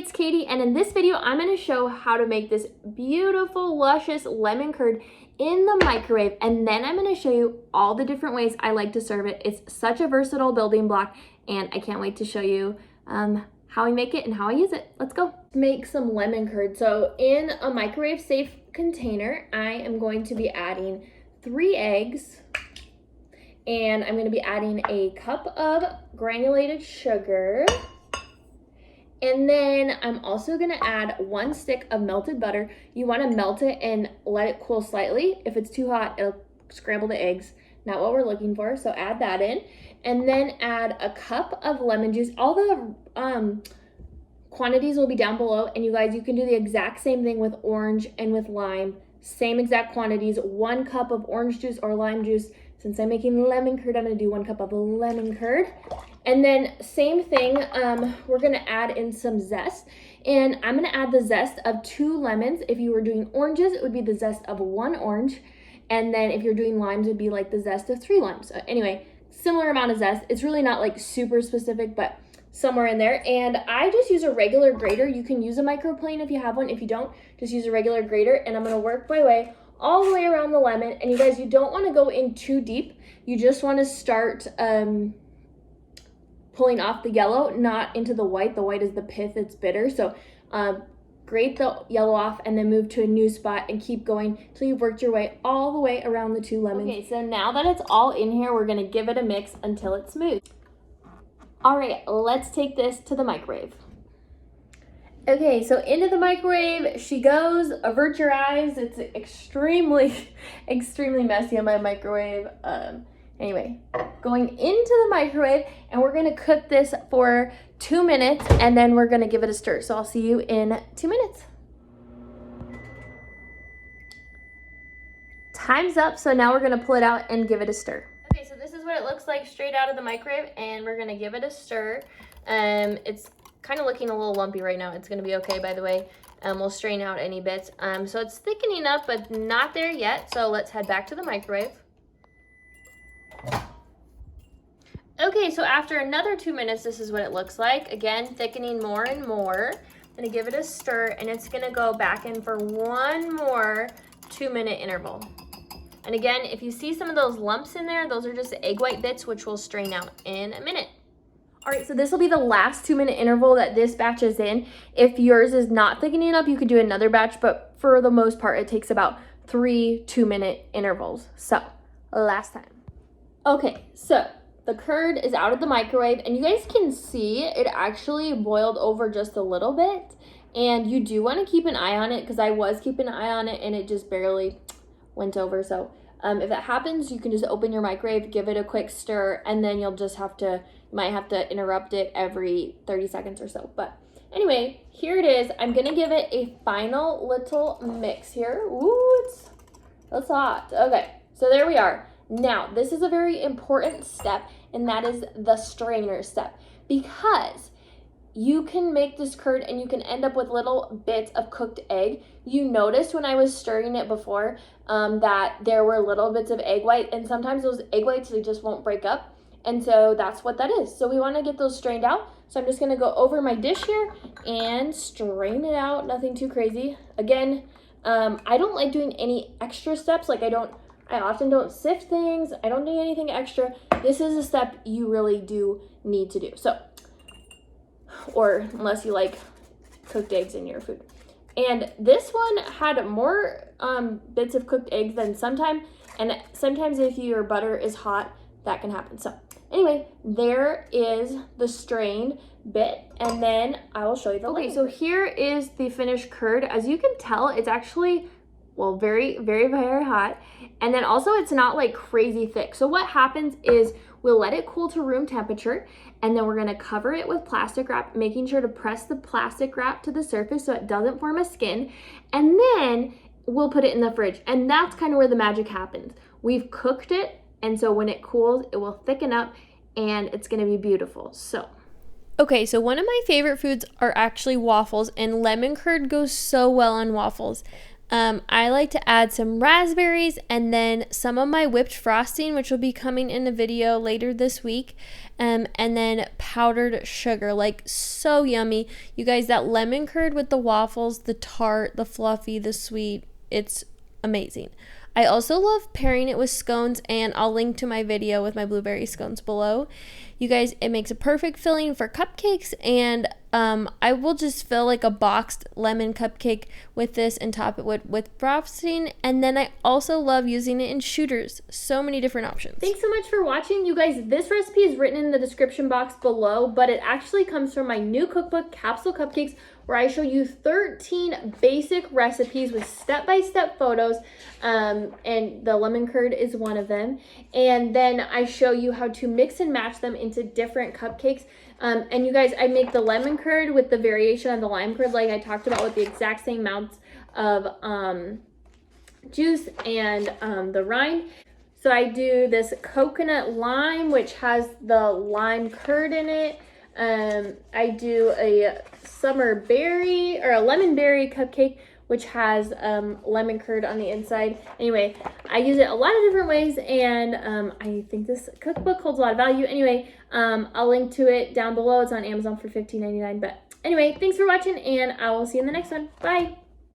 it's Katie, and in this video, I'm going to show how to make this beautiful, luscious lemon curd in the microwave, and then I'm going to show you all the different ways I like to serve it. It's such a versatile building block, and I can't wait to show you how I make it and how I use it. Let's go. Make some lemon curd. So in a microwave safe container, I am going to be adding 3 eggs, and I'm going to be adding a cup of granulated sugar. And then I'm also gonna add 1 stick of melted butter. You wanna melt it and let it cool slightly. If it's too hot, it'll scramble the eggs. Not what we're looking for, so add that in. And then add a cup of lemon juice. All the quantities will be down below. And you guys, you can do the exact same thing with orange and with lime. Same exact quantities, 1 cup of orange juice or lime juice. Since I'm making lemon curd, I'm gonna do 1 cup of lemon curd. And then same thing, we're gonna add in some zest. And I'm gonna add the zest of 2 lemons. If you were doing oranges, it would be the zest of 1 orange. And then if you're doing limes, it would be like the zest of 3 limes. So anyway, similar amount of zest. It's really not like super specific, but somewhere in there. And I just use a regular grater. You can use a microplane if you have one. If you don't, just use a regular grater. And I'm gonna work my way all the way around the lemon. And you guys, you don't wanna go in too deep. You just wanna start pulling off the yellow, not into the white. The white is the pith, it's bitter. So grate the yellow off and then move to a new spot and keep going till you've worked your way all the way around the 2 lemons. Okay, so now that it's all in here, we're gonna give it a mix until it's smooth. All right, let's take this to the microwave. Okay, so into the microwave she goes. Avert your eyes. It's extremely, extremely messy on my microwave. Anyway, going into the microwave, and we're gonna cook this for 2 minutes, and then we're gonna give it a stir. So I'll see you in 2 minutes. Time's up, so now we're gonna pull it out and give it a stir. Okay, so this is what it looks like straight out of the microwave, and we're gonna give it a stir. It's kind of looking a little lumpy right now. It's gonna be okay, by the way. We'll strain out any bits. So it's thickening up, but not there yet. So let's head back to the microwave. Okay, so after another 2 minutes, this is what it looks like. Again, thickening more and more. I'm gonna give it a stir, and it's gonna go back in for 1 more 2-minute interval. And again, if you see some of those lumps in there, those are just egg white bits, which we'll strain out in a minute. All right, so this will be the last 2-minute interval that this batch is in. If yours is not thickening up, you could do another batch, but for the most part, it takes about 3 2-minute intervals. So, last time. Okay, so the curd is out of the microwave, and you guys can see it actually boiled over just a little bit. And you do want to keep an eye on it, because I was keeping an eye on it and it just barely went over. So if that happens, you can just open your microwave, give it a quick stir, and then you'll just you might have to interrupt it every 30 seconds or so. But anyway, here it is. I'm gonna give it a final little mix here. Ooh, it's hot. Okay, so there we are. Now, this is a very important step, and that is the strainer step, because you can make this curd and you can end up with little bits of cooked egg. You noticed when I was stirring it before that there were little bits of egg white, and sometimes those egg whites, they just won't break up. And so that's what that is. So we want to get those strained out. So I'm just going to go over my dish here and strain it out. Nothing too crazy. Again, I don't like doing any extra steps. Like I often don't sift things. I don't do anything extra. This is a step you really do need to do. So, or unless you like cooked eggs in your food. And this one had more bits of cooked eggs than sometimes. And sometimes if your butter is hot, that can happen. So anyway, there is the strained bit, and then I will show you the Okay, so here is the finished curd. As you can tell, it's actually, well, very, very, very hot. And then also it's not like crazy thick. So what happens is we'll let it cool to room temperature, and then we're gonna cover it with plastic wrap, making sure to press the plastic wrap to the surface so it doesn't form a skin. And then we'll put it in the fridge. And that's kind of where the magic happens. We've cooked it, and so when it cools, it will thicken up and it's gonna be beautiful. So okay, so one of my favorite foods are actually waffles, and lemon curd goes so well on waffles. I like to add some raspberries and then some of my whipped frosting, which will be coming in a video later this week. And then powdered sugar, like so yummy. You guys, that lemon curd with the waffles, the tart, the fluffy, the sweet, it's amazing. I also love pairing it with scones, and I'll link to my video with my blueberry scones below. You guys, it makes a perfect filling for cupcakes, and I will just fill like a boxed lemon cupcake with this and top it with frosting. And then I also love using it in shooters. So many different options. Thanks so much for watching. You guys, this recipe is written in the description box below, but it actually comes from my new cookbook, Capsule Cupcakes, where I show you 13 basic recipes with step-by-step photos, and the lemon curd is one of them. And then I show you how to mix and match them into different cupcakes. And you guys, I make the lemon curd with the variation of the lime curd, like I talked about, with the exact same amounts of juice and the rind. So I do this coconut lime, which has the lime curd in it. I do a summer berry or a lemon berry cupcake, which has lemon curd on the inside. Anyway, I use it a lot of different ways, and I think this cookbook holds a lot of value. Anyway, I'll link to it down below. It's on Amazon for $15.99. But anyway, thanks for watching, and I will see you in the next one. Bye!